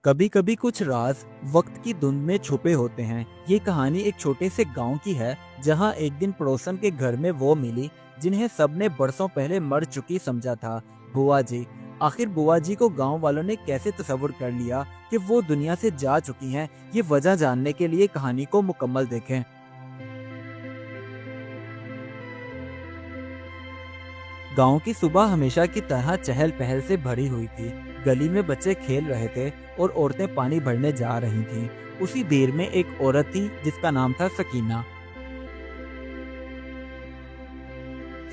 कभी कभी कुछ राज वक्त की धुंध में छुपे होते हैं। ये कहानी एक छोटे से गांव की है, जहां एक दिन पड़ोसन के घर में वो मिली जिन्हें सबने बरसों पहले मर चुकी समझा था, बुआ जी। आखिर बुआ जी को गांव वालों ने कैसे तस्वुर कर लिया कि वो दुनिया से जा चुकी हैं, ये वजह जानने के लिए कहानी को मुकम्मल देखें। गांव की सुबह हमेशा की तरह चहल पहल से भरी हुई थी। गली में बच्चे खेल रहे थे और औरतें पानी भरने जा रही थीं। उसी देर में एक औरत थी जिसका नाम था सकीना।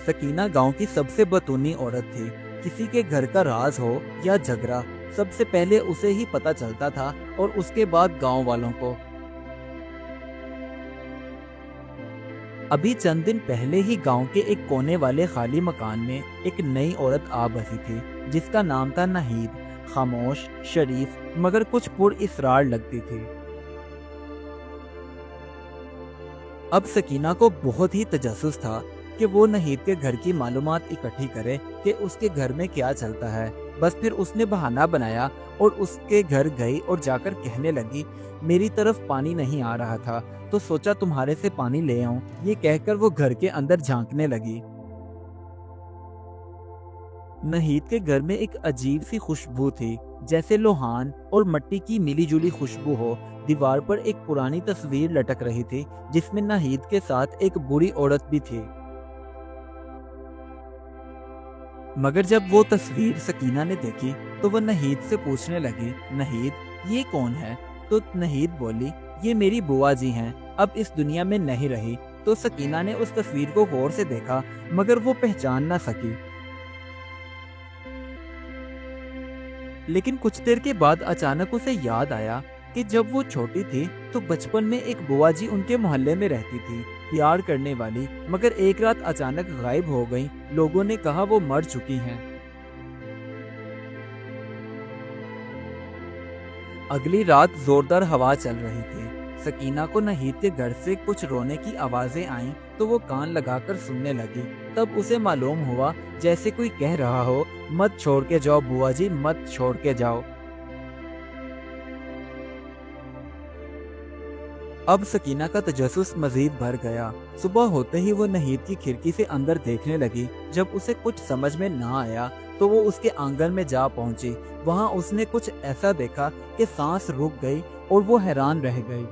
सकीना गांव की सबसे बतूनी औरत थी। किसी के घर का राज हो या झगड़ा, सबसे पहले उसे ही पता चलता था और उसके बाद गांव वालों को। अभी चंद दिन पहले ही गांव के एक कोने वाले खाली मकान में एक नई औरत आ बसी थी, जिसका नाम था नाहिद। खामोश, शरीफ, मगर कुछ पुर इसरार लगती थी। अब सकीना को बहुत ही तजस्सुस था कि वो नाहिद के घर की मालूमात इकट्ठी करे कि उसके घर में क्या चलता है। बस फिर उसने बहाना बनाया और उसके घर गई और जाकर कहने लगी, मेरी तरफ पानी नहीं आ रहा था तो सोचा तुम्हारे से पानी ले आऊं। ये कहकर वो घर के अंदर झांकने लगी। नाहिद के घर में एक अजीब सी खुशबू थी, जैसे लोहान और मट्टी की मिली जुली खुशबू हो। दीवार पर एक पुरानी तस्वीर लटक रही थी, जिसमें नाहिद के साथ एक बूढ़ी औरत भी थी। मगर जब वो तस्वीर सकीना ने देखी तो वह नाहिद से पूछने लगी, नाहिद ये कौन है? तो नाहिद बोली, ये मेरी बुआ जी हैं, अब इस दुनिया में नहीं रही। तो सकीना ने उस तस्वीर को गौर से देखा, मगर वो पहचान ना सकी। लेकिन कुछ देर के बाद अचानक उसे याद आया कि जब वो छोटी थी तो बचपन में एक बुआ जी उनके मोहल्ले में रहती थी, प्यार करने वाली, मगर एक रात अचानक गायब हो गई। लोगों ने कहा वो मर चुकी हैं। अगली रात जोरदार हवा चल रही थी। सकीना को नाहिद के घर से कुछ रोने की आवाजें आईं तो वो कान लगाकर सुनने लगी। तब उसे मालूम हुआ जैसे कोई कह रहा हो, मत छोड़ के जाओ बुआ जी, मत छोड़ के जाओ। अब सकीना का तजस्सुस मजीद बढ़ गया। सुबह होते ही वो नाहिद की खिड़की से अंदर देखने लगी। जब उसे कुछ समझ में ना आया तो वो उसके आंगन में जा पहुंची। वहां उसने कुछ ऐसा देखा कि सांस रुक गई और वो हैरान रह गई।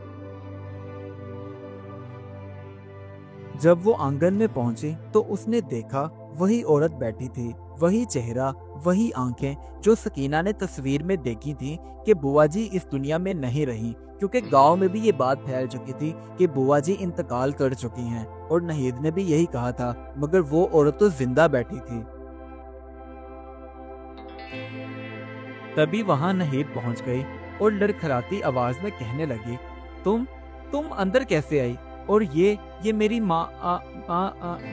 जब वो आंगन में पहुंची तो उसने देखा वही औरत बैठी थी, वही चेहरा, वही आंखें जो सकीना ने तस्वीर में देखी थी कि बुआ जी इस दुनिया में नहीं रही, क्योंकि गांव में भी ये बात फैल चुकी थी कि बुआ जी इंतकाल कर चुकी हैं और नाहिद ने भी यही कहा था, मगर वो औरत तो जिंदा बैठी थी। तभी वहां नाहिद पहुंच गई और लड़खड़ाती आवाज में कहने लगी, तुम अंदर कैसे आई? और ये मेरी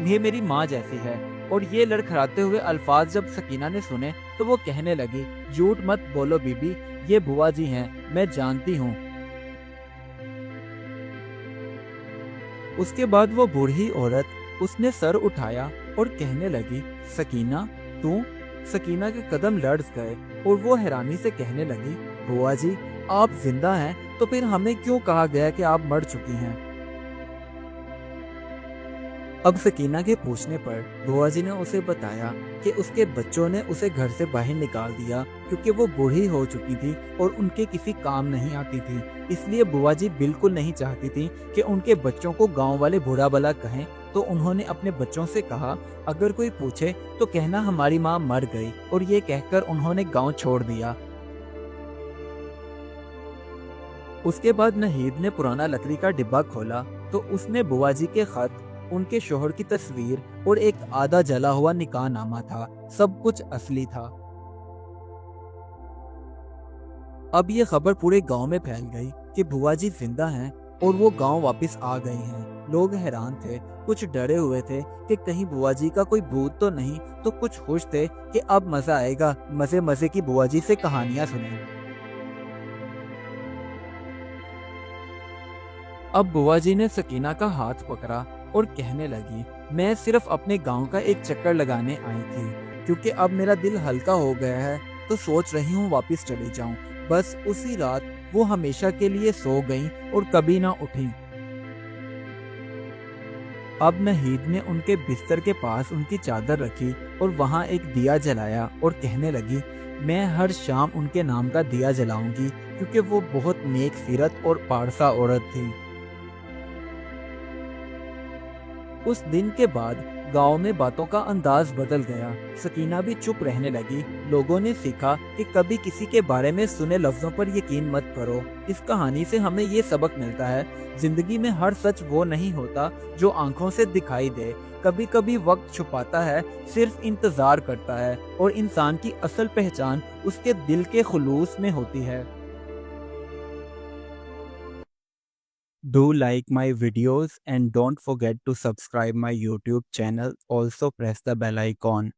ये मेरी माँ जैसी है। और ये लड़खड़ाते हुए अल्फाज जब सकीना ने सुने तो वो कहने लगी, झूठ मत बोलो बीबी, ये बुआ जी हैं, मैं जानती हूँ। उसके बाद वो बूढ़ी औरत उसने सर उठाया और कहने लगी, सकीना तू? सकीना के कदम लर्ज़ गए और वो हैरानी से कहने लगी, बुआ जी आप जिंदा हैं तो फिर हमें क्यों कहा गया कि आप मर चुकी हैं? अब सकीना के पूछने पर बुआ जी ने उसे बताया कि उसके बच्चों ने उसे घर से बाहर निकाल दिया, क्योंकि वो बूढ़ी हो चुकी थी और उनके किसी काम नहीं आती थी। इसलिए बुआ जी बिल्कुल नहीं चाहती थी कि उनके बच्चों को गांव वाले बुरा भला कहें। तो उन्होंने अपने बच्चों से कहा, अगर कोई पूछे तो कहना हमारी माँ मर गई। और ये कहकर उन्होंने गाँव छोड़ दिया। उसके बाद नाहिद ने पुराना लकड़ी का डिब्बा खोला तो उसमें बुआ जी के खत, उनके शोहर की तस्वीर और एक आधा जला हुआ निकाह नामा था। सब कुछ असली था। अब ये खबर पूरे गांव में फैल गई कि बुआ जी जिंदा हैं और वो गांव वापस आ गई हैं। लोग हैरान थे, कुछ डरे हुए थे कि कहीं बुआ जी का कोई भूत तो नहीं, तो कुछ खुश थे कि अब मजा आएगा, मजे मजे की बुआ जी से कहानियां सुनेंगे। अब बुआ जी ने सकीना का हाथ पकड़ा और कहने लगी, मैं सिर्फ अपने गांव का एक चक्कर लगाने आई थी, क्योंकि अब मेरा दिल हल्का हो गया है तो सोच रही हूँ वापस चली जाऊं। बस उसी रात वो हमेशा के लिए सो गईं और कभी ना उठीं। अब नहीद ने उनके बिस्तर के पास उनकी चादर रखी और वहां एक दिया जलाया और कहने लगी, मैं हर शाम उनके नाम का दिया जलाऊंगी क्योंकि वो बहुत नेक सीरत और पारसा औरत थी। उस दिन के बाद गांव में बातों का अंदाज बदल गया। सकीना भी चुप रहने लगी। लोगों ने सीखा कि कभी किसी के बारे में सुने लफ्जों पर यकीन मत करो। इस कहानी से हमें ये सबक मिलता है, जिंदगी में हर सच वो नहीं होता जो आंखों से दिखाई दे। कभी कभी वक्त छुपाता है, सिर्फ इंतजार करता है, और इंसान की असल पहचान उसके दिल के खुलूस में होती है। Do like my videos and don't forget to subscribe my YouTube channel. Also press the bell icon.